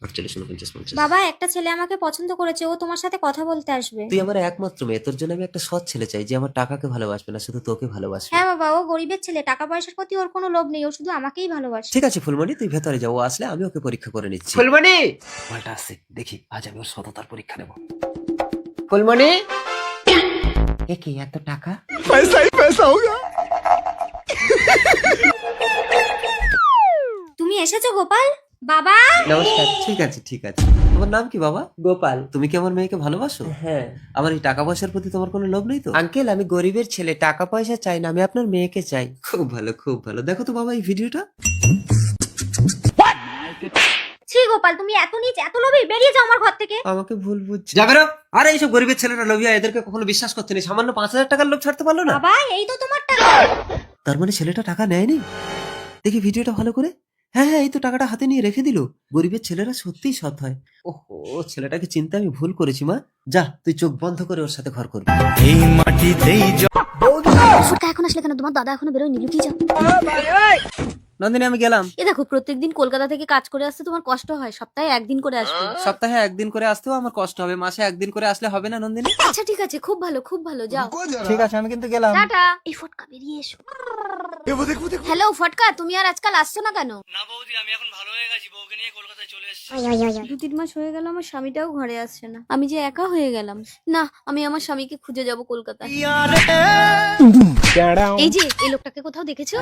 48, 49, 50। বাবা, একটা ছেলে আমাকে পছন্দ করেছে, ও তোমার সাথে কথা বলতে আসবে। তুই আমার একমাত্র মেয়ে, তোর জন্য আমি একটা সৎ ছেলে চাই যে আমার টাকাকে ভালোবাসবে না, শুধু তোকে ভালোবাসবে। হ্যাঁ বাবা, ও গরিবের ছেলে, টাকা পয়সার প্রতি ওর কোনো লোভ নেই, ও শুধু আমাকেই ভালোবাসে। ঠিক আছে ফুলমণি, তুই ভেতরে যাও, ও আসলে আমি ওকে পরীক্ষা করে নিচ্ছি। ফুলমণি মালটা আসছে, দেখি আজ আমি ওর সততার পরীক্ষা নেব। ফুলমণি, এ কি এত টাকা? তুমি এসেছো গোপাল? বাবা, নমস্কার। ঠিক আছে ঠিক আছে। তোমার নাম কি বাবা? গোপাল। তুমি কি আমার মেয়েকে ভালোবাসো? হ্যাঁ আমার এই টাকা পয়সার প্রতি তোমার কোনো লোভ নেই তো? আঙ্কেল, আমি গরিবের ছেলে, টাকা পয়সা চাই না, আমি আপনার মেয়েকে চাই। খুব ভালো খুব ভালো। দেখো তো বাবা এই ভিডিওটা। ছি গোপাল, তুমি এত নীচ, এত লোভী, বেরিয়ে যাও আমার ঘর থেকে। আমাকে ভুল বুঝছি। যাবে না? আরে এইসব গরিবের ছেলেরা লোভিয়া, এদেরকে কখনো বিশ্বাস করতে নেই। সামান্য 5,000 টাকার লোভ ছাড়তে পারলো না। বাবা, এই তো তোমার টাকা। তার মানে ছেলেটা টাকা নেয়নি। দেখি ভিডিওটা ভালো করে। হ্যাঁ হ্যাঁ, এই তো টাকাটা হাতে নিয়ে রেখে দিল। গরিবের ছেলেরা সত্যিই সৎ হয়। ওহো, ছেলেটাকে চিনতে আমি ভুল করেছি মা। যা, তুই চোখ বন্ধ করে ওর সাথে ঘর করবি। ফুটকা এখন আসলে কেন? তোমার দাদা এখনো বেরোয়নি, লুকিয়ে যাও। নন্দিনী আমি গেলাম। এ দেখো, প্রত্যেকদিন কলকাতা থেকে কাজ করে আসতে তোমার কষ্ট হয়, সপ্তাহে একদিন করে আসবে। সপ্তাহে একদিন করে আসতেও আমার কষ্ট হবে, মাসে একদিন করে আসলে হবে না নন্দিনী? আচ্ছা ঠিক আছে, খুব ভালো খুব ভালো, যাও। ঠিক আছে, আমি কিন্তু গেলাম। টাটা। এই ফটকা, বেরিয়ে এসো। হ্যালো ফটকা, তুমি আর আজকাল আসছো না কেন? না বৌদি, আমি এখন ভালো হয়ে গেছি, বউকে নিয়ে কলকাতায় চলে এসেছি। 2-3 মাস হয়ে গেল, আমার স্বামীটাও ঘরে আসছে না, আমি যে একা হয়ে গেলাম। না, আমি আমার স্বামীকে খুঁজে যাব কলকাতায়। এই যে, এই লোকটাকে কোথাও দেখেছো?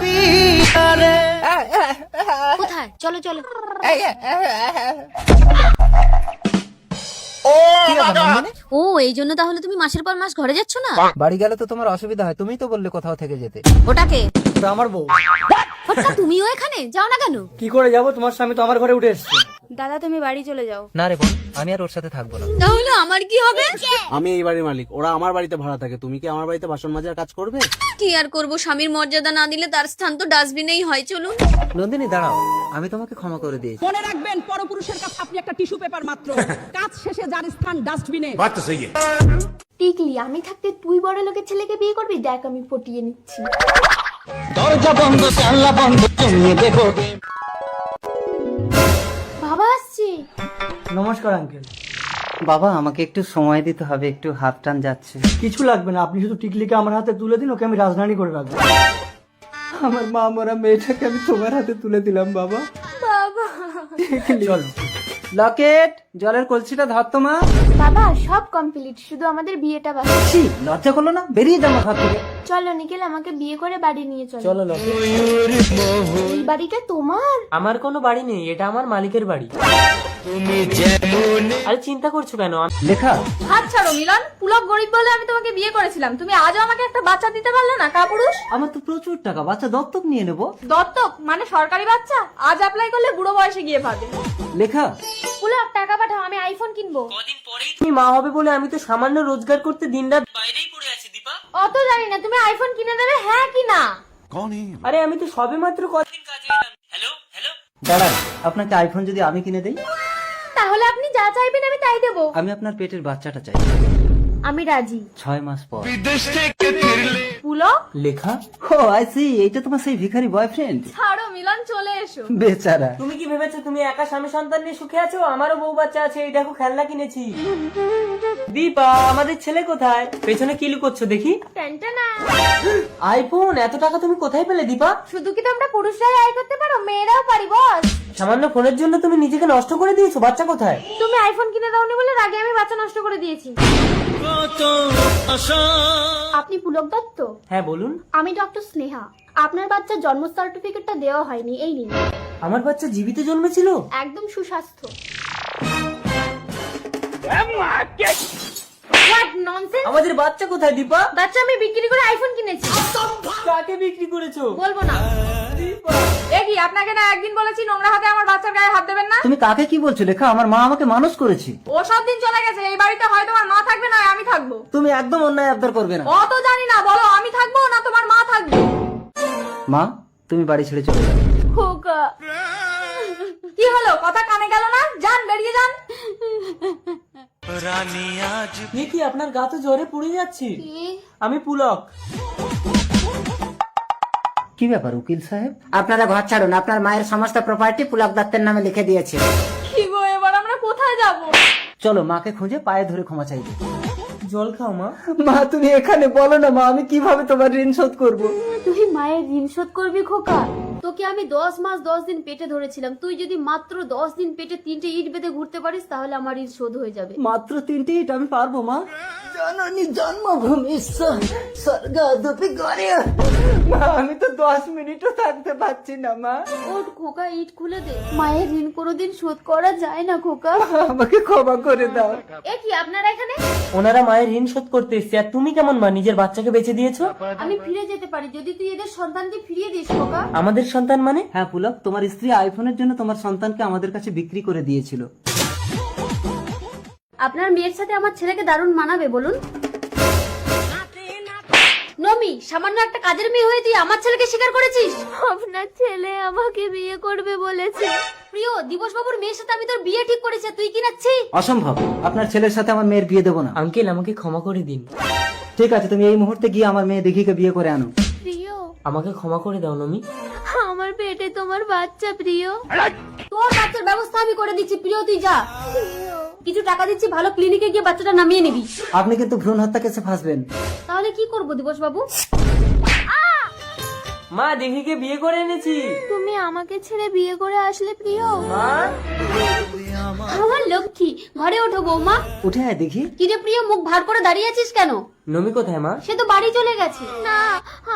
কোথায়? চলো চলো। কি ব্যাপার নন্দিনী? ও, এই জন্য তাহলে তুমি মাসের পর মাস ঘরে যাচ্ছ না? বাড়ি গেলে তো তোমার অসুবিধা হয়, তুমিই তো বললে কোথাও থেকে যেতে। ওটাকে তো আমার বউ। ফটকা, তুমিও এখানে যাও না কেন? কি করে যাবো, তোমার স্বামী তো আমার ঘরে উঠে এসছে। দাদা, তুমি বাড়ি চলে যাও। না রে বোন, আমি আর ওর সাথে থাকবো না। তাহলে আমার কি হবে? আমি এই বাড়ির মালিক, ওরা আমার বাড়িতে ভাড়া থাকে। তুমি কি আমার বাড়িতে বাসন মাজার কাজ করবে? কি আর করব, স্বামীর মর্যাদা না দিলে তার স্থান তো ডাস্টবিনেই হয়। চলুন। নন্দিনী দাঁড়াও, আমি তোমাকে ক্ষমা করে দিয়েছি। মনে রাখবেন, পরপুরুষের কাছে আপনি একটা টিস্যু পেপার মাত্র। কাজ শেষে যার স্থান ডাস্টবিনে। টিকলি, আমি থাকতে তুই বড় লোকের ছেলেকে বিয়ে করবি? দেখ, আমি পটিয়ে নিচ্ছি। বাবা আসছে। নমস্কার আঙ্কেল। বাবা, আমাকে একটু সময় দিতে হবে, একটু হাত টান যাচ্ছে। কিছু লাগবে না, আপনি শুধু টিকলিকে আমার হাতে তুলে দিন, ওকে আমি রাজধানী করে রাখবো। আমার মা মরা মেয়েটাকে আমি তোমার হাতে তুলে দিলাম বাবা। বাবা, চলো। লকেট, জলের কলসিটা ধর তো মা। বাবা, সব কমপ্লিট, শুধু আমাদের বিয়েটা বাকি। ছি, লজ্জা করলো না? বেরিয়ে যাও আমার হাত থেকে। চলো নিখিল, আমাকে বিয়ে করে বাড়ি নিয়ে চলো। চলো লকেট। এই বাড়িটা তোমার? আমার কোনো বাড়ি নেই, এটা আমার মালিকের বাড়ি। আরে চিন্তা করছো কেন? লেখা। হাত ছাড়ো মিলন, পুলক গরিব বলে আমি তোমাকে বিয়ে করেছিলাম, তুমি আজও আমাকে একটা বাচ্চা দিতে পারলে না, কাপুরুষ। আমার তো প্রচুর টাকা, বাচ্চা দত্তক নিয়ে নেবো। দত্তক মানে সরকারি বাচ্চা? আজ অ্যাপ্লাই করলে বুড়ো বয়সে গিয়ে পাবে। লেখা। পুলক, টাকা পাঠাও, আমি আইফোন কিনবো। কদিন পরেই তুমি মা হবে বলে আমি তো সামান্য রোজগার করতে দিনরাত। বাইরেই পড়ে আছি দীপা। অত জানি না, তুমি আইফোন কিনে দেবে, হ্যাঁ কি না? আরে আমি তো সবে মাত্র কদিন কাজে এলাম। হ্যালো হ্যালো, দাঁড়ান, আপনাকে আইফোন যদি আমি কিনে দেই? তাহলে আপনি যা চাইবেন আমি তাই দেবো। আমি আপনার পেটের বাচ্চাটা চাই, আমি রাজি। 6 মাস পর। পুলক, লেখা। ও আই সি, এইটা তোমার সেই ভিখারি বয়ফ্রেন্ড। ছাড়ো মিলন, চলে এসো। বেচারা। তুমি কি ভেবেছো তুমি একা স্বামী সন্তান নিয়ে সুখে আছো? আমারও বউ বাচ্চা আছে, এই দেখো খেলনা কিনেছি। দীপা, আমাদের ছেলে কোথায়? পেছনে কি লুকোচ্ছো দেখি? টেনটেনা। আইফোন, এত টাকা তুমি কোথায় পেলে দীপা? শুধু কি তোমরা পুরুষরাই আয় করতে পারো? মেয়েরাও পারি বস। সামান্য ফোনের জন্য তুমি নিজেকে নষ্ট করে দিয়েছো। বাচ্চা কোথায়? তুমি আইফোন কিনে দাওনি বলে রাগে আমি বাচ্চা নষ্ট করে দিয়েছি। আপনি পুলক দত্ত? হ্যাঁ বলুন। আমি ডক্টর স্নেহা। আপনার বাচ্চার জন্ম সার্টিফিকেটটা দেওয়া হয়নি, এই নিন। আমার বাচ্চা জীবিত জন্মেছিল? একদম সুস্বাস্থ্য। What nonsense! আমাদের বাচ্চা কোথায় দীপা? বাচ্চা আমি বিক্রি করে আইফোন কিনেছি। কাকে বিক্রি করেছো? বলবো না। এ কি, আপনাকে না একদিন বলেছি নোংরা হাতে আমার বাচ্চার গায়ে হাত দেবেন না? তুমি কাকে কি বলছো লেখা? আমার মা আমাকে মানুষ করেছে। ও সব দিন চলে গেছে, এই বাড়িতে হয় তোমার মা থাকবে না আমি থাকবো। তুমি একদম অন্যায় আবদার করবে না। অত জানি না, বলো আমি থাকবো না তোমার মা থাকবে? মা, তুমি বাড়ি ছেড়ে চলে যাও। খোকা, কি হলো? কথা কানে গেল না? যান, বেরিয়ে যান। কি আপনার গা তো জ্বরে পুড়ে যাচ্ছে। আমি পুলক। কি ব্যাপার উকিল সাহেব? আপনারা ঘর ছাড়ুন, আপনার মায়ের সমস্ত প্রপার্টি পুলক দত্তের নামে লিখে দিয়েছে। কি গো, এবার চলো মাকে খুঁজে পায়ে ধরে ক্ষমা চাইবে। জল খাও মা। মা তুমি এখানে বলো না মা, আমি কিভাবে তোমার ঋণ শোধ করবো? তুই মায়ের ঋণ শোধ করবি খোকা? তোকে আমি 10 মাস 10 দিন পেটে ধরেছিলাম, তুই যদি মাত্র 10 দিন পেটে 3টে ইট বেঁধে ঘুরতে পারিস তাহলে আমার ঋণ শোধ হয়ে যাবে। মাত্র 3টে ইট আমি পারবো মা? জননী জন্মভূমি স্বর্গাদপি গড়ে। মা আমি তো 10 মিনিটও থাকতে পারছি না মা। ওঠ খোকা, ইট খুলে দে। মায়ের ঋণ কোনোদিন শোধ করা যায় না খোকা। আমাকে ক্ষমা করে দাও। এ কি আপনারা এখানে? ওনারা মায়ের ঋণ শোধ করতে এসছে, আর তুমি কেমন মা, নিজের বাচ্চাকে বেঁচে দিয়েছো? আমি ফিরে যেতে পারি যদি তুই এদের সন্তানকে ফিরিয়ে দিস খোকা। আমাদের সন্তান মানে? হ্যাঁ পুলক, তোমার স্ত্রী আইফোনের জন্য তোমার সন্তানকে আমাদের কাছে বিক্রি করে দিয়েছিল। আপনার মেয়ের সাথে আমার ছেলেকে দারুণ মানাবে বলুন। নমি, সামান্য একটা কাজের মেয়ে হয়ে তুই আমার ছেলেকে স্বীকার করেছিস? আপনার ছেলে আমাকে বিয়ে করবে বলেছে। প্রিয়, দিবস বাবুর মেয়ের সাথে আমি তোর বিয়ে ঠিক করেছি, তুই কি নাচ্ছি? অসম্ভব, আপনার ছেলের সাথে আমার মেয়ের বিয়ে দেবো না। আঙ্কেল আমাকে ক্ষমা করে দিন। ঠিক আছে, তুমি এই মুহূর্তে গিয়ে আমার মেয়ে দেখিকে বিয়ে করে আনো। প্রিয়, আমাকে ক্ষমা করে দাও নমি। আমার পেটে তোমার বাচ্চা প্রিয়। তোর বাচ্চার ব্যবস্থা আমি করে দিচ্ছি প্রিয়, তুই যা। কিছু টাকা দিচ্ছি, ভালো ক্লিনিকে গিয়ে বাচ্চাটা নামিয়ে নিবি। আপনি কিন্তু ভ্রূণ হত্যা কেসে ফাঁসবেন। তাহলে কি করবো দিবস বাবু? মা দিঘিকে বিয়ে করে এনেছি। তুমি আমাকে ছেড়ে বিয়ে করে আসলে প্রিয়। মা আমার লক্ষ্মী, ঘরে ওঠো বৌমা। উঠে আয় দেখি। কিরে প্রিয়, মুখ ভার করে দাঁড়িয়ে আছিস কেন? নমি কোথায় মা? সে তো বাড়ি চলে গেছে। না,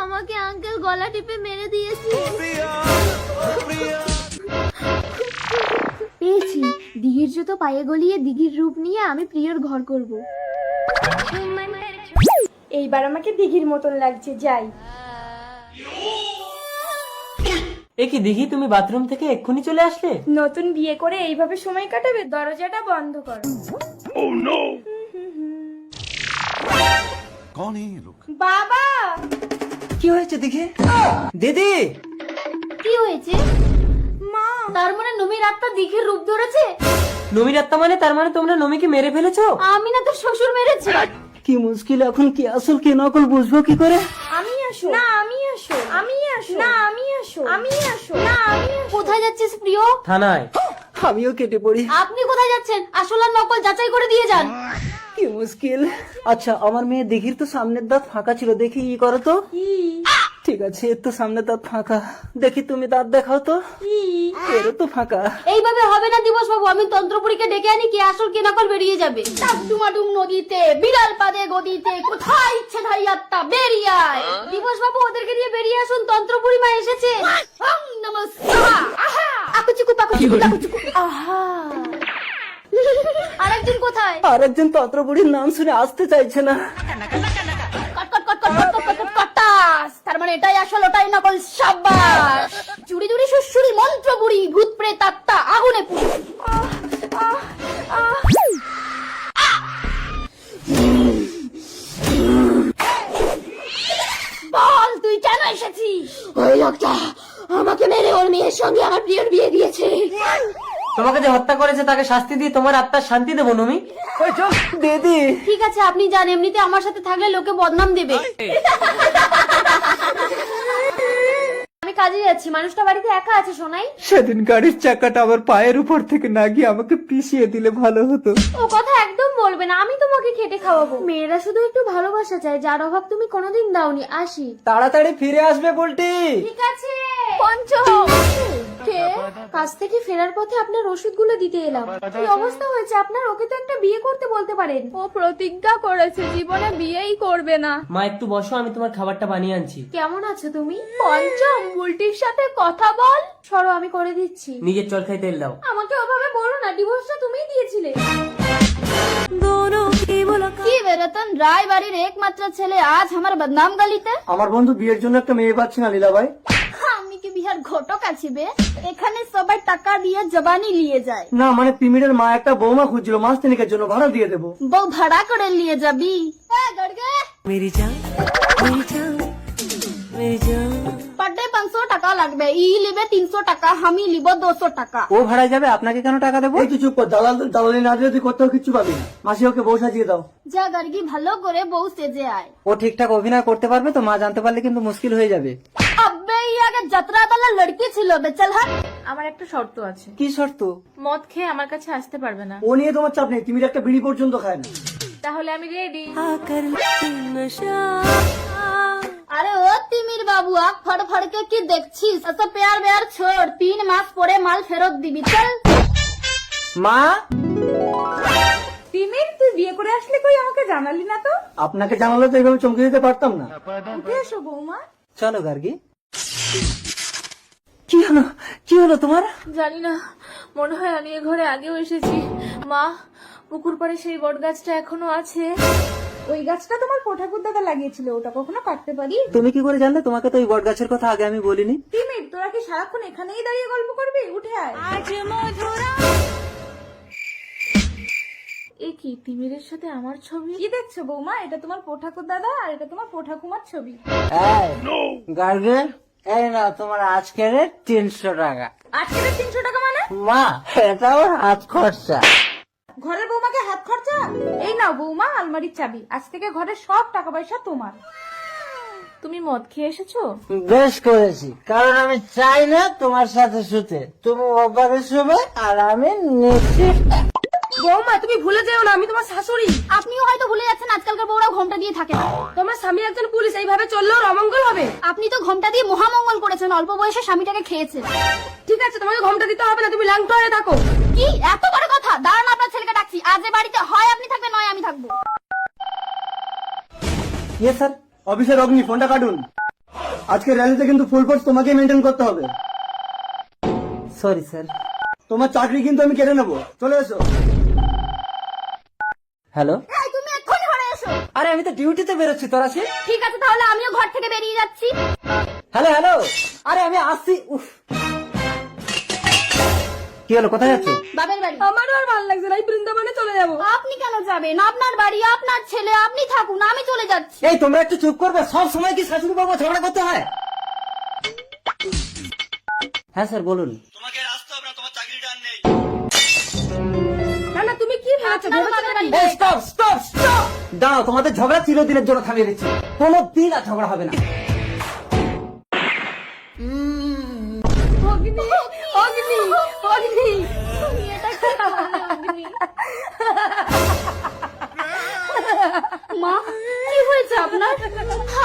আমাকে আঙ্কেল গলা টিপে মেরে দিয়েছে। পেয়েছি, দিঘির জুতো পায়ে গলিয়ে দিঘির রূপ নিয়ে আমি প্রিয়র ঘর করব। এইবার আমাকে দিঘির মতন লাগছে, যাই। এ কি দিঘি, তুমি বাথরুম থেকে এক্ষুনি চলে আসলে? নতুন বিয়ে করে এইভাবে সময় কাটাবে? দরজাটা বন্ধ করো। বাবা, কি হয়েছে দেখি? দিদি, কি হয়েছে? মা, তার মানে নমির আত্মা দিঘির রূপ ধরেছে? নমির আত্মা মানে? তার মানে তোমরা নমিকে মেরে ফেলেছো? আমি না, তোর শ্বশুর মেরেছে। কি মুশকিল, এখন কি আসল কি নকল বুঝবো কি করে? আমি আসো না, আমি আসো, আমি আসো না, আমি আসো, আমি আসো না, আমি আসো। কোথায় যাচ্ছিস প্রিয়? থানায়। আমিও কেটে পড়ি। আপনি কোথায় যাচ্ছেন? আসল আর নকল যাচাই করে দিয়ে যান। কি মুশকিল। আচ্ছা, আমার মেয়ে দিঘির তো সামনের দাঁত ফাঁকা ছিল, দেখি ই করো তো। ঠিক আছে, এর তো সামনের দাঁত ফাঁকা। দেখি তুমি দাঁত দেখাও তো। এরও তো ফাঁকা। এইভাবে হবে না দিবস বাবু, আমি তন্ত্রপুরীকে ডেকে আনি, কি আসল কি নকল বেরিয়ে যাবে। ডুমাডুম নদীতে, বিড়াল পাদে গদিতে, কোথায় ইচ্ছে ধাই আত্মা বেরিয়ে আয়। দিবস বাবু, ওদেরকে দিয়ে বেরিয়ে আসুন, তন্ত্রপুরী মা এসেছে। ওং নমঃ স্বাহা। আহা, আকুচিকু পাকুচিকু লাকুচিকু। আহা। আরেকজন কোথায়? আর একজন তন্ত্রপুরীর নাম শুনে আসতে চাইছে না। কট কট কট কট কট কট কট কটাস। তার মানে এটাই আসল ওটাই নকল, সাবাস। চুরি চুরি সুসুরি মন্ত্র বুড়ি, ভূত প্রেত আত্মা আগুনে পুড়ি। বল, তুই কেন এসেছিস? ওই লোকটা আমাকে মেরে ওর মেয়ের সঙ্গে আমার প্রিয়র বিয়ে দিয়েছে। তোমাকে যে হত্যা করেছে তাকে শাস্তি দিয়ে তোমার আত্মার শান্তি দেবো নমি। দিদি, ঠিক আছে, আপনি যান, এমনিতে আমার সাথে থাকলে লোকে বদনাম দেবে। আমি কাজে যাচ্ছি, মানুষটা বাড়িতে একা আছে শোনাই। সেদিন গাড়ির চাকাটা আমার পায়ের উপর থেকে না গিয়ে আমাকে পিষিয়ে দিলে ভালো হতো। ও কথা একদম বলবে না, আমি তোমাকে খেটে খাওয়াবো। মেয়েরা শুধু একটু ভালোবাসা চায়, যার অভাব তুমি কোনোদিন দাওনি। আসি। তাড়াতাড়ি ফিরে আসবে বলটি। ঠিক আছে পঞ্চম। কে? কাজ থেকে ফেরার পথে আপনার ওষুধগুলো দিতে এলাম। কি অবস্থা হয়েছে আপনার? ওকে তো একটা বিয়ে করতে বলতে পারেন। ও প্রতিজ্ঞা করেছে জীবনে বিয়েই করবে না। মা একটু বসো, আমি তোমার খাবারটা বানিয়ে আনছি। কেমন আছো তুমি? পঞ্চম, বুলটির সাথে কথা বল। সরো, আমি করে দিচ্ছি। নিজের চরকায় তেল দাও। আমাকে ওভাবে বলো না, ডিভোর্সটা তুমিই দিয়েছিলে। কি বেরতন রায় বাড়ির একমাত্র ছেলে আজ আমার বদনাম গালিতে। আমার বন্ধু বিয়ের জন্য একটা মেয়ে পাচ্ছে না লীলা ভাই। আমি কি বিহার ঘটক আছি বে? এখানে সবাই টাকা দিয়ে জবানি নিয়ে যায়। না মানে পিমিরের মা একটা বৌমা খুঁজছিল, মাস তিনেকের জন্য ভাড়া দিয়ে দেবো। বউ ভাড়া করে নিয়ে যাবি? পার ডে 500 টাকা লাগবে। ই লিবে 300 টাকা, আমি লিব 200 টাকা। ও ভাড়ায় যাবে, আপনাকে কেন টাকা দেবো? এই তুই চুপ কর, দালালি না দিলে তুই কোথাও কিচ্ছু পাবি না। মাসি ওকে বউ সাজিয়ে দাও। যা গার্গি ভালো করে বউ সেজে আয়। ও ঠিকঠাক অভিনয় করতে পারবে তো? মা জানতে পারলে কিন্তু মুশকিল হয়ে যাবে। আব্বে এই আগে যাত্রাপালা লড়কি ছিল বেচাল হাট। আমার একটা শর্ত আছে, কি শর্ত? মদ খেয়ে আমার কাছে আসতে পারবে না। ও নিয়ে তোমার চাপ নেই, তুমি একটা বিড়ি পর্যন্ত খায় না। তাহলে আমি রেডি। আরে ও তিমির বাবু, আখ ফড় ফড়কে কি দেখছিস? আচ্ছা পেয়ার বেয়ার ছোড়, 3 মাস পরে মাল ফেরত দিবি চল। মা, তিমির, তুই বিয়ে করে আসলে কই আমাকে জানালি না তো? আপনাকে জানালে তো এইভাবে চমকে দিতে পারতাম না। উঠে এসো বৌমা। চলো গার্গি। কি হলো তোমার? জানি না, মনে হয় আমি এ ঘরে আগেও এসেছি। মা, পুকুর পাড়ে সেই বট গাছটা এখনো আছে। ওই গাছটা তোমার ঠাকুর দাদা লাগিয়েছিল, ওটা কখনো কাটতে পারি? তুমি কি করে জানলে? তোমাকে তো এই বট গাছের কথা আগে আমি বলিনি। তিমির, তোরা কি সারাক্ষণ এখানেই দাঁড়িয়ে গল্প করবি? উঠে আয়। এ কি, তিমিরের সাথে আমার ছবি? কি দেখছো বৌমা? এটা তোমার ঠাকুর দাদা আর এটা তোমার ঠাকুমার ছবি। গার্গি, এই না তোমার আজকের 300 টাকা। আজকে 300 টাকা মানে? মা, এটা ওর হাত খরচা। ঘরের বৌমাকে হাত খরচা? এই নাও বৌমা আলমারির চাবি, আজ থেকে ঘরের সব টাকা পয়সা তোমার। তুমি মদ খেয়ে এসেছো? বেশ করেছি, কারণ আমি চাই না তোমার সাথে শুতে। তুমি ওপারে শুবে আর আমি নিচে। বৌমা তুমি ভুলে যেও না, আমি তোমার শাশুড়ি। আপনিও হয়তো ভুলে যাচ্ছেন, আজকালকার বউরা ঘোমটা দিয়ে থাকে না। তোমার স্বামী একজন পুলিশ, এইভাবে চললেও অমঙ্গল হবে। আপনি তো ঘোমটা দিয়ে মহামঙ্গল করেছেন, অল্প বয়সে স্বামীটাকে খেয়েছেন। ঠিক আছে, তোমাকে ঘোমটা দিতে হবে না, তুমি ল্যাংটো হয়ে থাকো। কি এত বড় কথা? দাঁড়ান, আপনার ছেলেকে ডাকছি। আজ এ বাড়িতে হয় আপনি থাকবেন, নয় আমি থাকবো। ইয়ে স্যার, অফিসার অগ্নি, ফোনটা কাটুন। আজকে র্যালিতে কিন্তু ফুল ফোর্স তোমাকে মেনটেন করতে হবে। Sorry sir. তোমার চাকরি কিন্তু আমি কেড়ে নেবো, চলে এসো। হ্যালো। এই, তুমি এক্ষুনি ঘরে এসো। আরে আমি তো ডিউটিতে বেরোচ্ছি, তোর আছি। ঠিক আছে, তাহলে আমিও ঘর থেকে বেরিয়ে যাচ্ছি। হ্যালো হ্যালো, আরে আমি আসছি। উফ, কি হলো, কোথায় যাচ্ছ? বাবার বাড়ি। আমারও আর ভালো লাগছে না, এই বৃন্দাবনে চলে যাবো। আপনি কেন যাবেন? আপনার বাড়ি, আপনার ছেলে, আপনি থাকুন, আমি চলে যাচ্ছি। এই তোমরা একটু চুপ করবে, সব সময় কি শাশুড়ি বাবু ঝগড়া করতে হয়? হ্যাঁ স্যার বলুন। তোমাকে আর আসতে হবে না, তোমার চাকরিটা আর নেই। না না, তুমি কি ভেবেছো? আপনার বাবার বাড়ি। এই স্টপ স্টপ স্টপ, দাঁড়াও, তোমাদের ঝগড়া চিরদিনের জন্য থামিয়ে দিচ্ছি। কোনো দিন আর ঝগড়া হবে না। অগ্নি, অগ্নি, অগ্নি, তুমি এটা কি করলে, অগ্নি? মা, কি হয়েছে আপনার?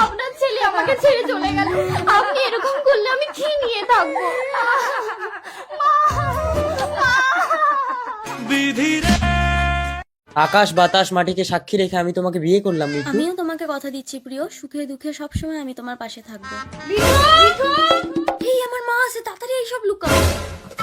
আপনার ছেলে আমাকে ছেড়ে চলে গেল, আপনি এরকম করলে আমি কি নিয়ে থাকবো? মা, আকাশ বাতাস মাটিকে সাক্ষী রেখে আমি তোমাকে বিয়ে করলাম। আমিও তোমাকে কথা দিচ্ছি প্রিয়, সুখে দুঃখে সবসময় আমি তোমার পাশে থাকবো। এই আমার মা আছে, তাড়াতাড়ি এইসব লুকাও।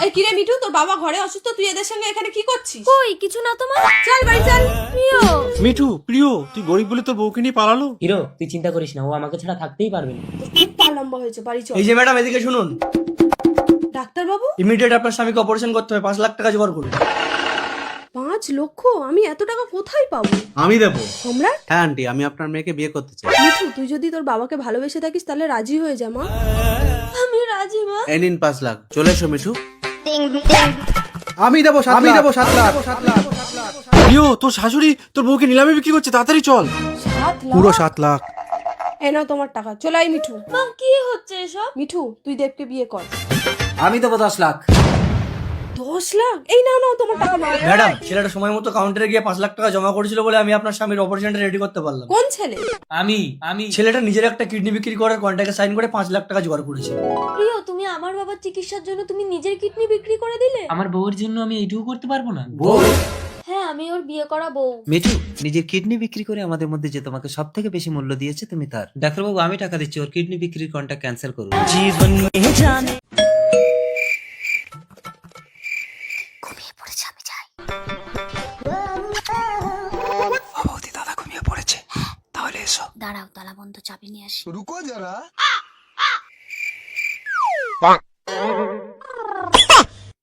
এই কিরে মিঠু, তোর বাবা ঘরে অসুস্থ, তুই এদের সঙ্গে এখানে কি করছিস? কই কিছু না তোমার, চল বাড়ি চল। প্রিয়। মিঠু, প্রিয়, তুই গরিব বলে তোর বউকে নিয়ে পালালো। হিরো, তুই চিন্তা করিস না, ও আমাকে ছাড়া থাকতেই পারবে না। খুব পা লম্বা হয়েছে, বাড়ি চল। এই যে ম্যাডাম, এদিকে শুনুন। ডাক্তার বাবু, ইমিডিয়েট আপনার স্বামীকে অপারেশন করতে হবে, 5 লাখ টাকা জোগাড় করুন। 5 লক্ষ? আমি এত টাকা কোথায় পাবো? আমি দেবো। সম্রাট, হ্যাঁ আন্টি, আমি আপনার মেয়েকে বিয়ে করতে চাই। মিঠু তুই যদি তোর বাবাকে ভালোবেসে থাকিস তাহলে রাজি হয়ে যা মা। আমি রাজি মা। এই নিন 5 লাখ, চলে এসো মিঠু। আমি দেবো 7 লাখ। প্রিয়, তোর শাশুড়ি তোর বউকে নিলামে বিক্রি করছে, তাড়াতাড়ি চল। 7 লাখ? পুরো 7 লাখ। এই নাও তোমার টাকা, চলে আয় মিঠু। মা কি হচ্ছে এসব? মিঠু তুই দেবকে বিয়ে কর। আমি দেবো 10 লাখ। 10 লাখ? এই নাও নাও তোমার টাকা নাও। ম্যাডাম, ছেলেটা সময় মতো কাউন্টারে গিয়ে 5 লাখ টাকা জমা করেছিল বলে আমি আপনার স্বামীর অপারেশনটা রেডি করতে পারলাম। কোন ছেলে? আমি ছেলেটা নিজের একটা কিডনি বিক্রি করার কন্ট্রাক্টে সাইন করে 5 লাখ টাকা জোগাড় করেছে। প্রিয়, তুমি আমার বাবার চিকিৎসার জন্য তুমি নিজের কিডনি বিক্রি করে দিলে? আমার বউয়ের জন্য আমি এইটুকু করতে পারবো না? হ্যাঁ, আমি ওর বিয়ে করা বউ। মিঠু, নিজের কিডনি বিক্রি করে আমাদের মধ্যে যে তোমাকে সব থেকে বেশি মূল্য দিয়েছে তুমি তার। ডাক্তারবাবু, আমি টাকা দিচ্ছি, ওর কিডনি বিক্রির কন্ট্রাক্ট ক্যান্সেল করুন। ঘুমিয়ে পড়েছে, আমি যাই। বৌদি, দাদা ঘুমিয়ে পড়েছে, তাহলে এসো। দাঁড়াও, তালা বন্ধ, চাবি নিয়ে আসি।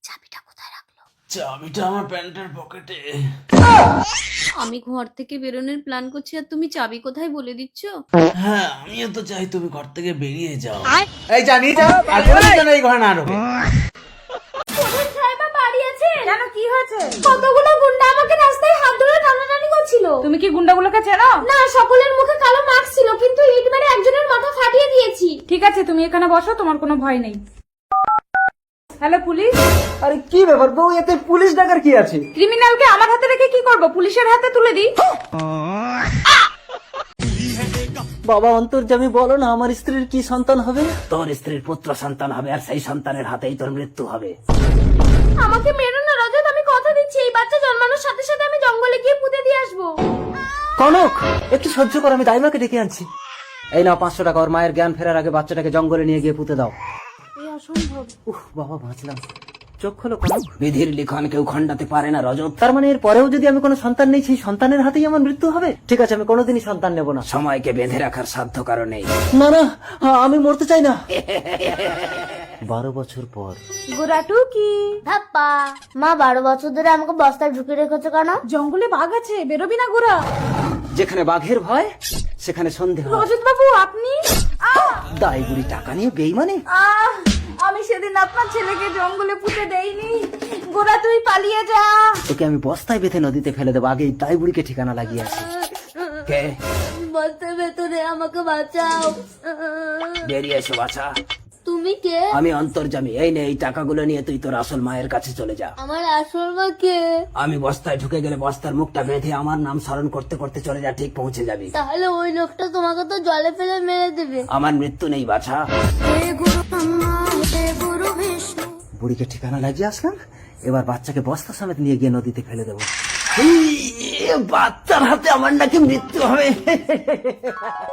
চাবিটা কোথায় রাখলো? চাবিটা আমার প্যান্টের পকেটে। আমি ঘর থেকে বেরোনোর প্ল্যান করছি আর তুমি চাবি কোথায় বলে দিচ্ছ? হ্যাঁ, আমিও তো চাই তুমি ঘর থেকে বেরিয়ে যাও। এই জানি যা, আর কোনো যেন এই ঘরে না ঢোকে। প্রধান সাহেবা বাড়ি আছে? কেন, কি হয়েছে? কতগুলো গুন্ডা আমাকে রাস্তায় হাত ধরে টানাটানি করছিল। তুমি কি গুন্ডাগুলোকে চেনো? না, সকলের মুখে কালো মাস্ক ছিল, কিন্তু ইট মেরে একজনের মাথা ফাটিয়ে দিয়েছি। ঠিক আছে, তুমি এখানে বসো, তোমার কোনো ভয় নেই। Hello police. আরে কি ব্যাপার বউ, এতে পুলিশ ডাকার কি আছে? ক্রিমিনালকে আমার হাতে রেখে কি করব? পুলিশের হাতে তুলে দিই। বাবা অন্তর্যামী, বলো না আমার স্ত্রীর কি সন্তান হবে? তোর স্ত্রীর পুত্র সন্তান হবে, আর সেই সন্তানের হাতেই তোর মৃত্যু হবে। আমাকে মেরো না রজত, আমি কথা দিচ্ছি এই বাচ্চা জন্মানোর সাথে সাথে আমি জঙ্গলে গিয়ে পুঁতে দিয়ে আসবো। কনক, একটু সহ্য কর, আমি দাইমাকে ডেকে আনছি। এই নাও 500 টাকা, ওর মায়ের জ্ঞান ফেরার আগে বাচ্চাটাকে জঙ্গলে নিয়ে গিয়ে পুঁতে দাও। উহ বাবা, বাঁচলাম। চোখ খোলো কনক। বিধির লিখন কেউ খণ্ডাতে পারে না রজত। তার মানে এর পরেও যদি আমি কোনো সন্তান নেই, সেই সন্তানের হাতেই আমার মৃত্যু হবে? ঠিক আছে, আমি কোনোদিনই সন্তান নেব না। সময়কে বেঁধে রাখার সাধ্য কারণ নেই। না না, আমি মরতে চাই না। 12 বছর পর। গোরাটু কি? ধাপ্পা। মা 12 বছর ধরে আমাকে বস্তায় ঢুকে রেখেছো কেন? জঙ্গলে বাঘ আছে, বেরোবি না গোরা। যেখানে বাঘের ভয় সেখানে সন্দেহ। রজত বাবু আপনি? দায় বুড়ি টাকা নিয়ে বেইমানি। আমি সেদিন আপনার ছেলেকে জঙ্গলে পুঁতে দেইনি। গোরা তুই পালিয়ে যা। তোকে আমি বস্তায় বেঁধে নদীতে ফেলে দেবো, আগেই দায় বুড়িকে ঠিকানা লাগিয়ে আসি। কে? বস্তার ভেতরে আমাকে বাঁচাও। বেরিয়ে এসো বাছা। তুমি কে? আমি অন্তর্যামী। এই নে, এই টাকাগুলো নিয়ে তুই তোর আসল মায়ের কাছে চলে যা। আমার আসল মা কে? আমি বস্তায় ঢুকে গেলে বস্তার মুখটা বেঁধে আমার নাম স্মরণ করতে করতে চলে যা, ঠিক পৌঁছে যাবি। তাহলে ওই লোকটা তোমাকে তো জলে ফেলে মেরে দেবে। আমার মৃত্যু নেই বাছা। বুড়িকে ঠিকানা লাগিয়ে আসলাম, এবার বাচ্চাকে বস্তা সমেত নিয়ে গিয়ে নদীতে ফেলে দেবো। বাচ্চার হাতে আমার নাকি মৃত্যু হবে।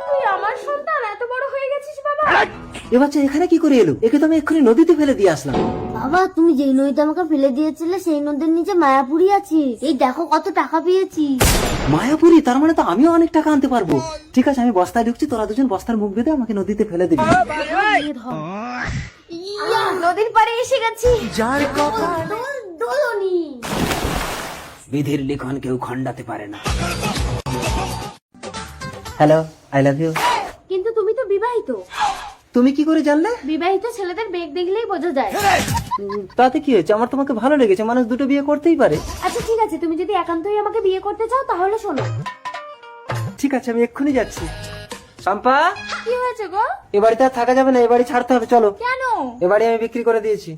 তুই আমার সন্তান, এত বড় হয়ে গেছিস বাবা। এ বাচ্চা এখানে কি করে এলো? একে তো আমি এক্ষুনি নদীতে ফেলে দিয়ে আসলাম। বাবা তুমি যেই নদীতে আমাকে ফেলে দিয়েছিলে সেই নদীর নিচে মায়াপুরি আছে। এই দেখো কত টাকা পেয়েছি। মায়াপুরি? তার মানে তো আমিও অনেক টাকা আনতে পারবো। ঠিক আছে, আমি বস্তায় ঢুকছি, তোরা দুজন বস্তার মুখ বেঁধে আমাকে নদীতে ফেলে দিবি। নদীর পাড়ে এসে গেছি। দোলনি। বিধির লিখন কেউ খণ্ডাতে পারে না। Hello, I love you. কিন্তু তুমি তো বিবাহিত। তুমি কি করে জানলে? বিবাহিত ছেলেদের বেগ দেখলেই বোঝা যায়। তাতে কি হয়েছে? আমার তোমাকে ভালো লেগেছে, মানুষ দুটো বিয়ে করতেই পারে। আচ্ছা ঠিক আছে, তুমি যদি একান্তই আমাকে বিয়ে করতে চাও তাহলে শোনো। ঠিক আছে, আমি এক্ষুনি যাচ্ছি। শম্পা, কি হয়েছে গো? এ বাড়িতে আর থাকা যাবে না, এ বাড়ি ছাড়তে হবে, চলো। কেন? এ বাড়ি আমি বিক্রি করে দিয়েছি।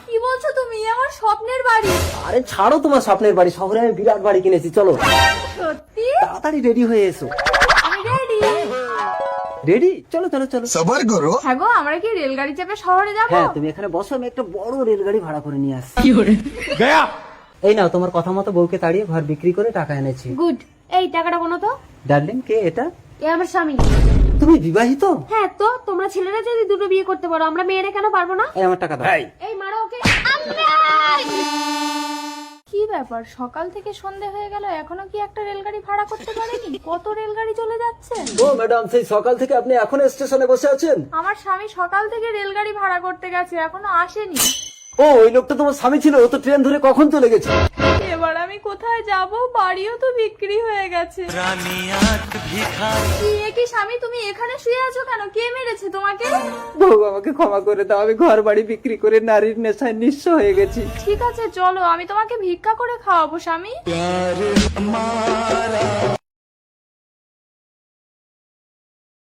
কি বলছো তুমি? আমার স্বপ্নের বাড়ি। আরে ছাড়ো তোমার স্বপ্নের বাড়ি, শহরে আমি বিরাট বাড়ি কিনেছি, চলো। সত্যি? তাড়াতাড়ি রেডি হয়ে এসো। আমি রেডি। রেডি? চলো চলো চলো। হ্যাঁ গো, আমরা কি রেলগাড়ি চেপে শহরে যাবো? হ্যাঁ, তুমি এখানে বসো, আমি একটা বড় রেলগাড়ি ভাড়া করে নিয়ে আসছি। এই নাও, তোমার কথা মতো বউকে তাড়িয়ে ঘর বিক্রি করে টাকা এনেছি। গুড। এই টাকাটা কোনো তো। ডার্লিং, কে এটা? এ আমার স্বামী। তুমি বিবাহিত? হ্যাঁ তো তোমরা ছেলেরা যদি দুটো বিয়ে করতে পারো, আমরা মেয়েরা কেন পারবো না? এই আমার টাকা দাও। এই মারো ওকে। কি ব্যাপার, সকাল থেকে সন্ধে হয়ে গেল এখনো কি একটা রেলগাড়ি ভাড়া করতে পারেনি? কত রেলগাড়ি চলে যাচ্ছে। ও ম্যাডাম, সেই সকাল থেকে আপনি এখন স্টেশনে বসে আছেন? আমার স্বামী সকাল থেকে রেলগাড়ি ভাড়া করতে গেছে, এখনো আসেনি। ও, ওই লোকটা তোমার স্বামী ছিল, ও তো ট্রেন ধরে কখন চলে গেছে। এবার আমি কোথায় যাব? বাড়িও তো বিক্রি হয়ে গেছে। কি স্বামী, তুমি এখানে শুয়ে আছো কেন? কে মেরেছে তোমাকে? বউ, আমাকে ক্ষমা করে দাও, আমি ঘর বাড়ি বিক্রি করে নারীর নেশায় নিঃস্ব হয়ে গেছি। ঠিক আছে চলো, আমি তোমাকে ভিক্ষা করে খাওয়াবো স্বামী।